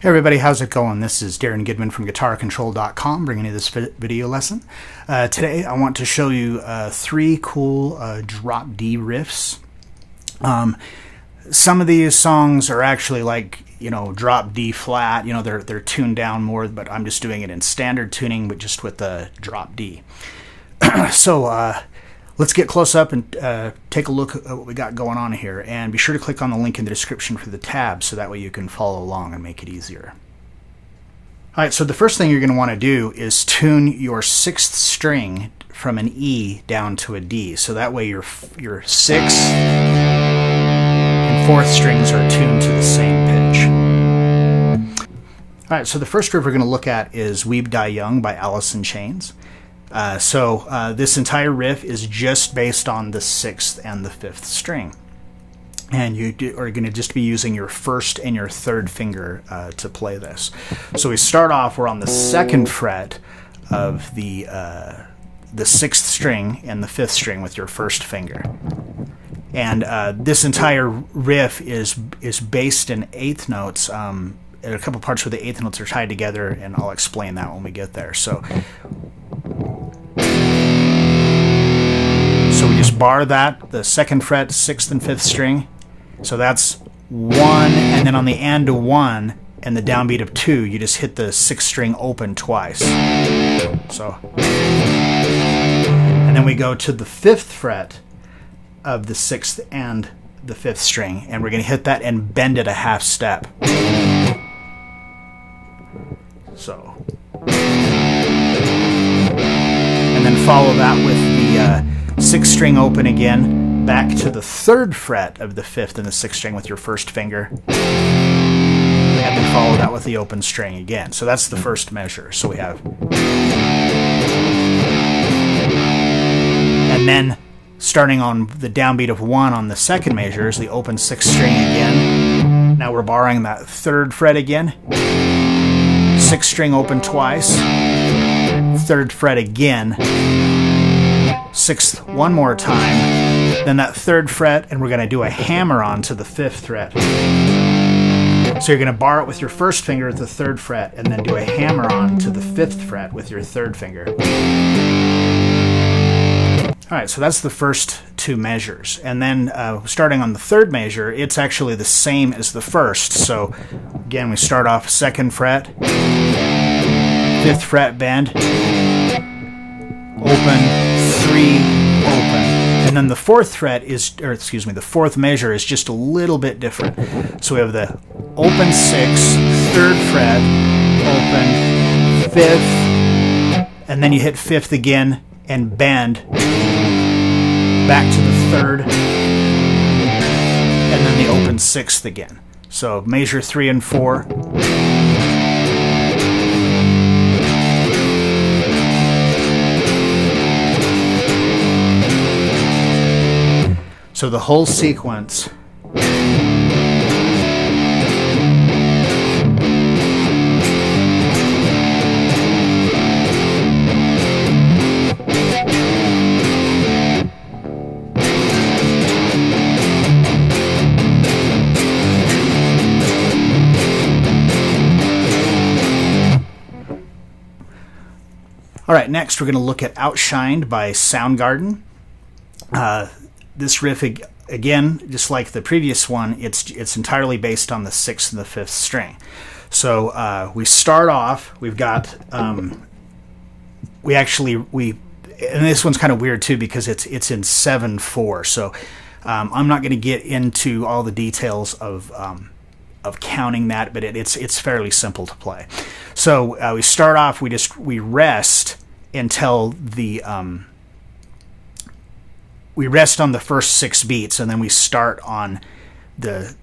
Hey everybody, how's it going? This is Darrin Goodman from GuitarControl.com bringing you this video lesson. Today I want to show you three cool drop D riffs. Some of these songs are actually like, drop D flat, they're tuned down more, but I'm just doing it in standard tuning, but just with the drop D. So let's get close up and take a look at what we got going on here, and be sure to click on the link in the description for the tab so that way you can follow along and make it easier. Alright, so the first thing you're going to want to do is tune your sixth string from an E down to a D, so that way your sixth and fourth strings are tuned to the same pitch. Alright, so the first riff we're going to look at is We've Die Young by Outshined. This entire riff is just based on the sixth and the fifth string, and you are going to just be using your first and your third finger to play this. So we start off, we're on the second fret of the sixth string and the fifth string with your first finger, and this entire riff is based in eighth notes. There are a couple parts where the eighth notes are tied together, and I'll explain that when we get there. So we just bar that, the second fret, sixth and fifth string. So that's one, and then on the and to one and the downbeat of two, you just hit the sixth string open twice. So, and then we go to the fifth fret of the sixth and the fifth string, and we're going to hit that and bend it a half step. So, and then follow that with the sixth string open again, back to the third fret of the fifth and the sixth string with your first finger, and then follow that with the open string again. So that's the first measure. So we have, and then starting on the downbeat of one on the second measure is the open sixth string again. Now we're barring that third fret again, sixth string open twice, third fret again, sixth one more time, then that third fret, and we're going to do a hammer on to the fifth fret. So you're going to bar it with your first finger at the third fret, and then do a hammer on to the fifth fret with your third finger. Alright, so that's the first two measures. And then starting on the third measure, it's actually the same as the first. So again, we start off second fret, fifth fret bend, open, three, open. And then the fourth fret is, the fourth measure is just a little bit different. So we have the open sixth, third fret, open, fifth, and then you hit fifth again and bend back to the third, and then the open sixth again. So measure 3 and 4. So the whole sequence. All right, next we're going to look at Outshined by Soundgarden. This riff, again, just like the previous one, it's entirely based on the sixth and the fifth string. So we start off, we've got, and this one's kind of weird too because it's in 7/4. So I'm not going to get into all the details of counting that, but it's fairly simple to play. So we start off, we rest until the we rest on the first 6 beats, and then we start on the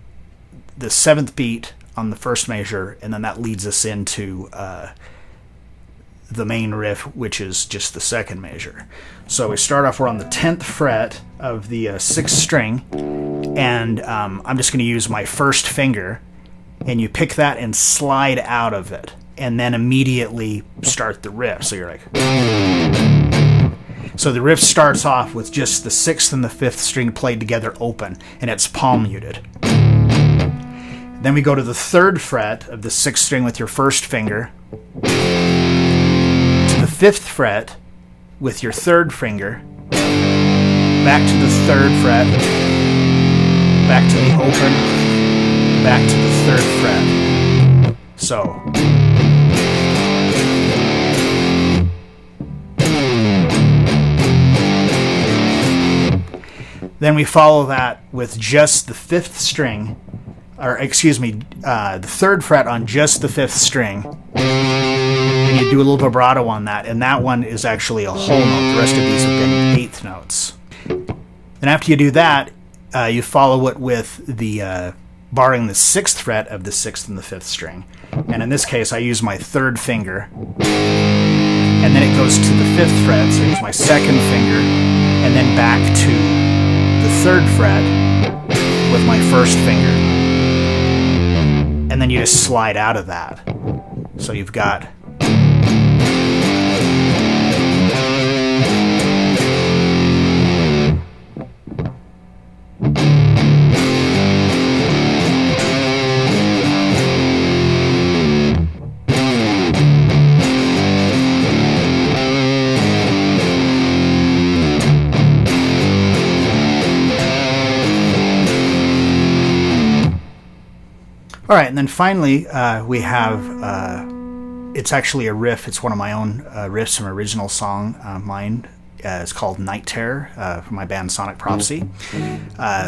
7th beat on the first measure, and then that leads us into the main riff, which is just the second measure. So we start off, we're on the 10th fret of the 6th string, and I'm just going to use my first finger, and you pick that and slide out of it, and then immediately start the riff. So you're like, so the riff starts off with just the 6th and the 5th string played together open, and it's palm muted. Then we go to the 3rd fret of the 6th string with your 1st finger, to the 5th fret with your 3rd finger, back to the 3rd fret, back to the open, back to the 3rd fret. So. Then we follow that with just the 5th string, or excuse me, the 3rd fret on just the 5th string. And you do a little vibrato on that, and that one is actually a whole note. The rest of these have been 8th notes. Then after you do that, you follow it with the barring the 6th fret of the 6th and the 5th string. And in this case, I use my 3rd finger, and then it goes to the 5th fret, so I use my 2nd finger, and then back to the 3rd fret with my 1st finger. And then you just slide out of that. So you've got all right, and then finally we have, it's actually a riff. It's one of my own riffs from an original song mine. It's called Night Terror from my band Sonic Prophecy.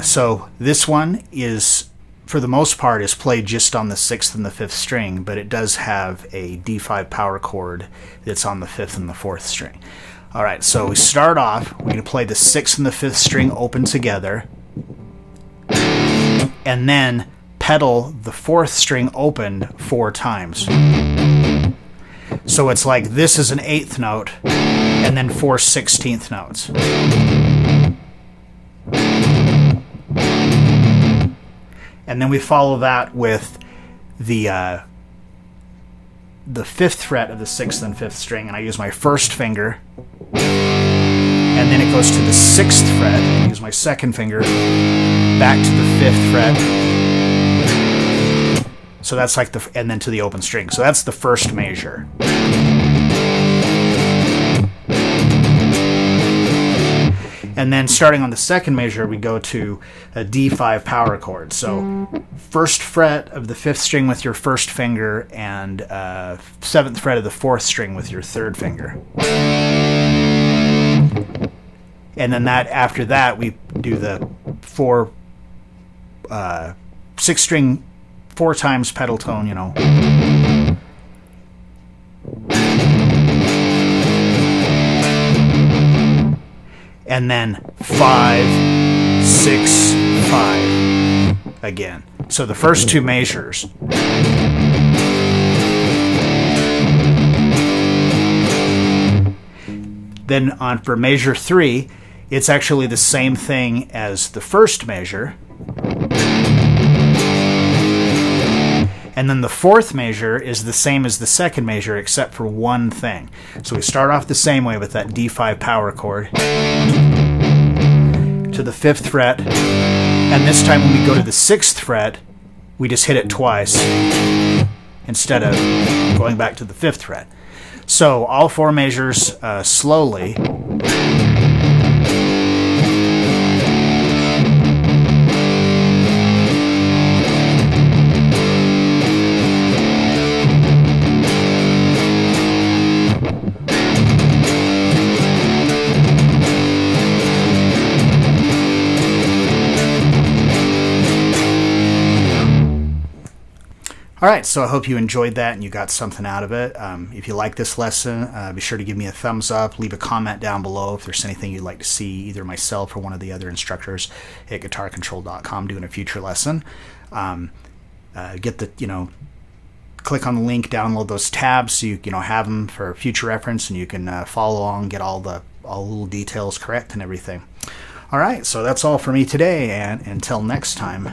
So this one is, for the most part, is played just on the 6th and the 5th string, but it does have a D5 power chord that's on the 5th and the 4th string. All right, so we start off, we're going to play the 6th and the 5th string open together, and then pedal the 4th string opened 4 times. So it's like this is an 8th note and then 4 16th notes. And then we follow that with the 5th fret of the 6th and 5th string, and I use my 1st finger, and then it goes to the 6th fret, and I use my 2nd finger, back to the 5th fret. So that's like and then to the open string. So that's the 1st measure. And then starting on the 2nd measure, we go to a D5 power chord. So 1st fret of the 5th string with your 1st finger, and 7th fret of the 4th string with your 3rd finger. And then after that, we do the 6th string 4 times pedal tone, you know. And then 5, 6, 5 again. So the first 2 measures. Then for measure 3, it's actually the same thing as the 1st measure. And then the 4th measure is the same as the 2nd measure, except for one thing. So we start off the same way with that D5 power chord to the 5th fret, and this time when we go to the 6th fret, we just hit it twice instead of going back to the 5th fret. So all 4 measures slowly. All right, so I hope you enjoyed that and you got something out of it. If you like this lesson, be sure to give me a thumbs up. Leave a comment down below if there's anything you'd like to see either myself or one of the other instructors at guitarcontrol.com doing a future lesson. Click on the link, download those tabs so you have them for future reference, and you can follow along, get all the little details correct and everything. All right, so that's all for me today, and until next time.